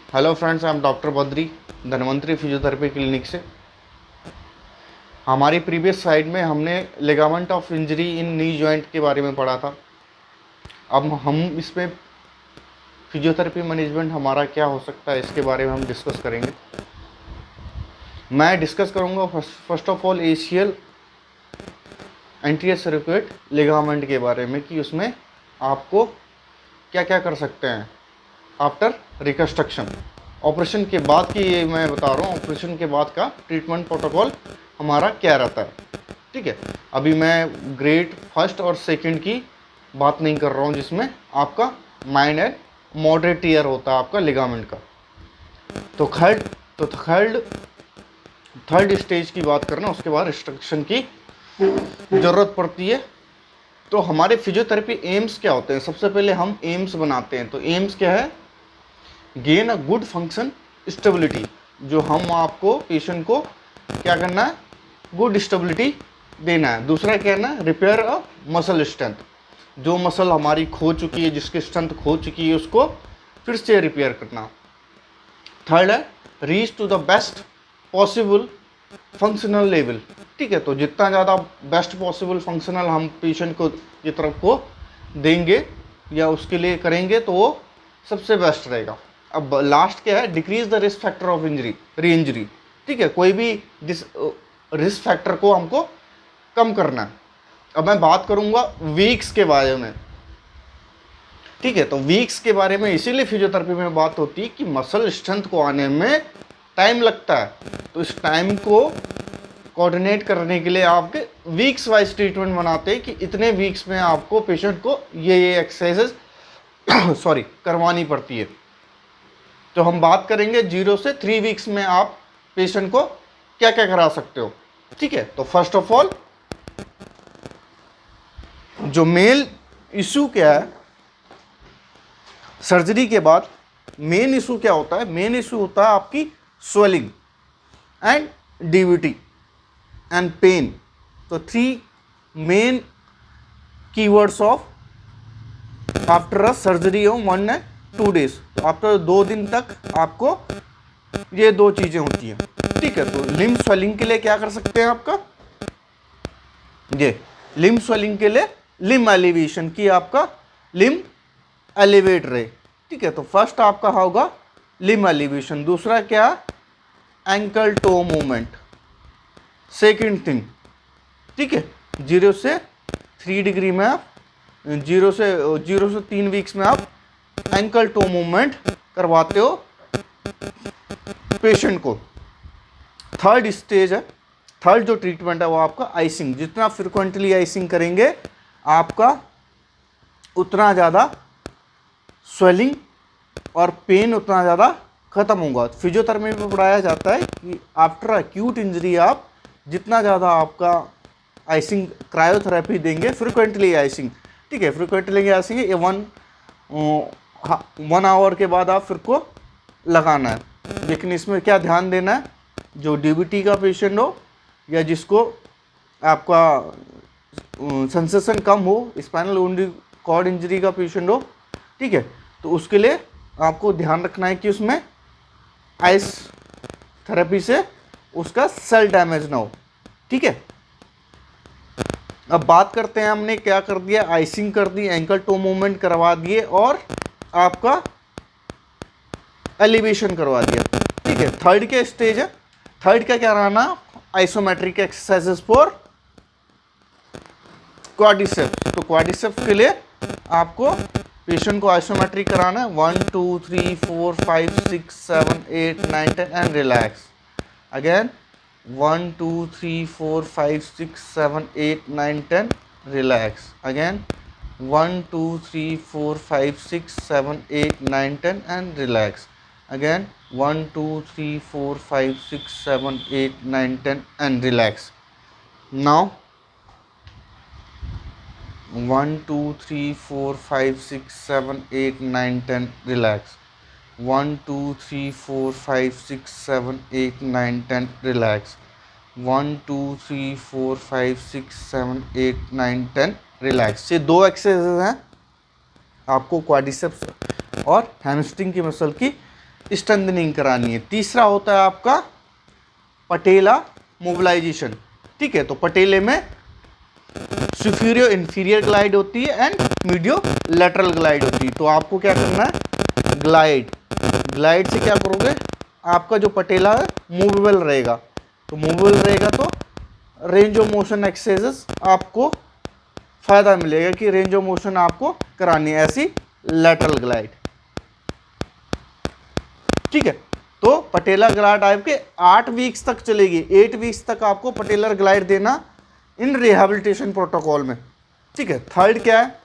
Hello friends, I am doctor Badri, Dhanvantari physiotherapy clinic से। हमारी previous slide में हमने ligament of injury in knee joint के बारे में पढ़ा था। अब हम इसमें फिजियोथेरेपी मैनेजमेंट हमारा क्या हो सकता है इसके बारे में हम डिस्कस करेंगे। मैं डिस्कस करूंगा first of all Asian anterior circulate ligament के बारे में कि उसमें आपको क्या क्या कर सकते हैं आफ्टर रिकन्स्ट्रक्शन। ऑपरेशन के बाद की ये मैं बता रहा हूँ, ऑपरेशन के बाद का ट्रीटमेंट प्रोटोकॉल हमारा क्या रहता है। ठीक है, अभी मैं ग्रेड फर्स्ट और सेकंड की बात नहीं कर रहा हूँ जिसमें आपका माइनर एंड मॉडरेट टीयर होता है आपका लिगामेंट का। तो थर्ड स्टेज की बात करना, उसके बाद रिस्ट्रक्शन की ज़रूरत पड़ती है। तो हमारे फिजियोथेरेपी एम्स क्या होते हैं? सबसे पहले हम एम्स बनाते हैं। तो एम्स क्या है? Gain a good function stability. जो हम आपको पेशेंट को क्या करना है? गुड स्टेबिलिटी देना है। दूसरा क्या है? Repair a muscle strength. जो मसल हमारी खो चुकी है, जिसकी स्ट्रेंथ खो चुकी है, उसको फिर से रिपेयर करना। थर्ड है reach to the best possible functional level. ठीक है, तो जितना ज़्यादा बेस्ट पॉसिबल फंक्शनल हम पेशेंट को की तरफ को देंगे या उसके लिए करेंगे तो वो सबसे बेस्ट रहेगा। अब लास्ट क्या है? Decrease the risk factor of injury, री इंजरी। ठीक है, कोई भी रिस्क फैक्टर को हमको कम करना है। अब मैं बात करूंगा वीक्स के बारे में। ठीक है, तो वीक्स के बारे में इसीलिए फिजियोथेरेपी में बात होती है कि मसल स्ट्रेंथ को आने में टाइम लगता है। तो इस टाइम को कोऑर्डिनेट करने के लिए आपके वीक्स वाइज ट्रीटमेंट बनाते हैं कि इतने वीक्स में आपको पेशेंट को ये एक्सरसाइजेज करवानी पड़ती है। तो हम बात करेंगे 0 से 3 वीक्स में आप पेशेंट को क्या क्या करा सकते हो। ठीक है, तो फर्स्ट ऑफ ऑल जो मेन इशू क्या है सर्जरी के बाद, मेन इशू क्या होता है? मेन इशू होता है आपकी swelling and DVT and pain. तो 3 main keywords of after a surgery of 1 and 2 days। After 2 दिन तक आपको ये 2 चीजें होती हैं। ठीक है, तो लिम्ब स्वेलिंग के लिए क्या कर सकते हैं? आपका ये लिम्ब स्वेलिंग के लिए लिम्ब एलिवेशन की आपका लिम्ब एलिवेट रहे। ठीक है, तो फर्स्ट आपका होगा लिम्ब एलिवेशन। दूसरा क्या? Ankle toe movement. Second thing, ठीक है, 0 से 3 डिग्री में आप 0 से 3 वीक्स में आप एंकल टो मूवमेंट करवाते हो पेशेंट को। थर्ड स्टेज है, थर्ड जो ट्रीटमेंट है वो आपका आइसिंग। जितना फ्रिक्वेंटली आइसिंग करेंगे आपका उतना ज़्यादा स्वेलिंग और पेन उतना ज़्यादा खत्म होगा। फिजियोथेरेपी में पढ़ाया जाता है कि आफ्टर एक्यूट इंजरी आप जितना ज़्यादा आपका आइसिंग क्रायोथेरेपी देंगे, फ्रिक्वेंटली आइसिंग। ठीक है, फ्रिक्वेंटली आइसिंग ये 1 आवर के बाद आप फिर को लगाना है। लेकिन इसमें क्या ध्यान देना है? जो डीबीटी का पेशेंट हो या जिसको आपका सेंसेशन कम हो, स्पाइनल कॉर्ड इंजरी का पेशेंट हो, ठीक है, तो उसके लिए आपको ध्यान रखना है कि उसमें आइस थेरेपी से उसका सेल डैमेज ना हो। ठीक है, अब बात करते हैं हमने क्या कर दिया? आइसिंग कर दी, एंकल टो मूवमेंट करवा दिए और आपका एलिवेशन करवा दिया। ठीक है, थर्ड के स्टेज है। थर्ड का क्या रहना? Isometric exercises for quadriceps. तो क्वाड्रिसेप्स के लिए आपको पेशेंट को आइसोमेट्रिक कराना है। 1 2 3 4 5 6 7 8 9 10 and relax again. 1 2 3 4 5 6 7 8 9 10 relax again. 1 2 3 4 5 6 7 8 9 10 and relax again। 1 2 3 4 5 6 7 8 9 10 and relax now। 1 2 3 4 5 6 7 8 9 10 relax। 1 2 3 4 5 6 7 8 9 10 relax। 1 2 3 4 5 6 7 8 9 10 relax. ये 2 एक्सरसाइज हैं आपको क्वाड्रिसेप्स और हैमस्ट्रिंग की मसल की स्ट्रेंथनिंग करानी है। तीसरा होता है आपका पटेला मोबिलाइजेशन। ठीक है, तो पटेले में सुपीरियर इंफीरियर ग्लाइड होती है एंड मीडियो लेटरल ग्लाइड होती है। तो आपको क्या करना है, ग्लाइड से क्या करोगे, आपका जो पटेला है मूवेबल रहेगा। तो मूवेबल रहेगा तो रेंज ऑफ मोशन एक्सरसाइजेस आपको फायदा मिलेगा कि रेंज ऑफ मोशन आपको करानी है, ऐसी लेटरल ग्लाइड। ठीक है, तो पटेला ग्लाइड आपके 8 वीक्स तक चलेगी, 8 वीक्स तक आपको पटेलर ग्लाइड देना इन रिहैबिलिटेशन प्रोटोकॉल में। ठीक है, थर्ड क्या है,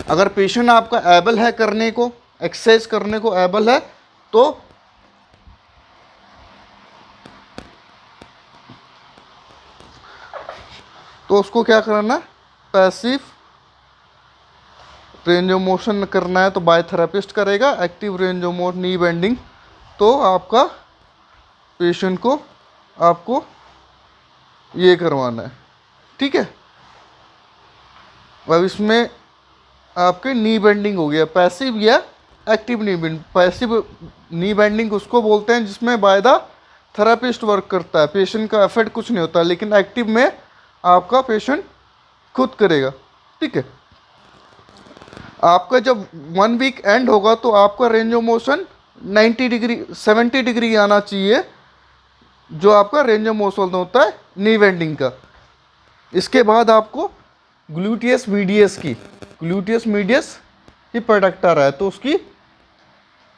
अगर पेशेंट आपका एबल है करने को, एक्सरसाइज करने को एबल है, तो उसको क्या करना है, पैसिव रेंज ऑफ मोशन करना है तो बायोथेरेपिस्ट करेगा। Active range of motion knee bending तो आपका पेशेंट को आपको ये करवाना है। ठीक है, अब इसमें आपके नी बेंडिंग हो गया, पैसिव या एक्टिव नी बेंडिंग। पैसिव नी बेंडिंग उसको बोलते हैं जिसमें बाय द थेरेपिस्ट वर्क करता है, पेशेंट का एफर्ट कुछ नहीं होता, लेकिन एक्टिव में आपका पेशेंट खुद करेगा। ठीक है, आपका जब 1 वीक एंड होगा तो आपका range of motion 90 degree 70 degree आना चाहिए, जो आपका रेंज ऑफ मोशन होता है नी बेंडिंग का। इसके बाद आपको ग्लूटियस मीडियस की प्रोडक्टर है, तो उसकी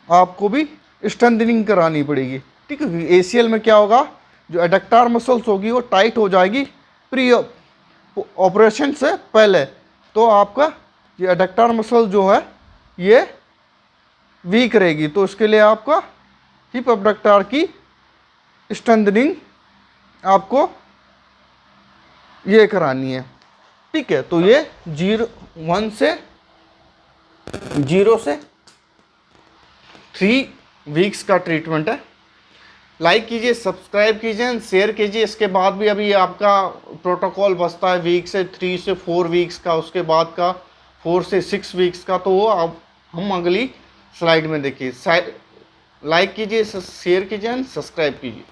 आपको भी स्ट्रेंथनिंग करानी पड़ेगी। ठीक है, एसीएल में क्या होगा, जो एडक्टार मसल्स होगी वो टाइट हो जाएगी प्री ऑपरेशन से पहले, तो आपका ये एडक्टार मसल जो है ये वीक रहेगी, तो उसके लिए आपका हिप एबडक्टर की स्ट्रेंथनिंग आपको ये करानी है। ठीक है, तो ये 0 से 3 वीक्स का ट्रीटमेंट है। लाइक कीजिए, सब्सक्राइब कीजिए, शेयर कीजिए। इसके बाद भी अभी आपका प्रोटोकॉल बचता है वीक से 3 से 4 वीक्स का, उसके बाद का 4 से 6 वीक्स का, तो वो अब हम अगली स्लाइड में देखिए। लाइक कीजिए, शेयर कीजिए, सब्सक्राइब कीजिए।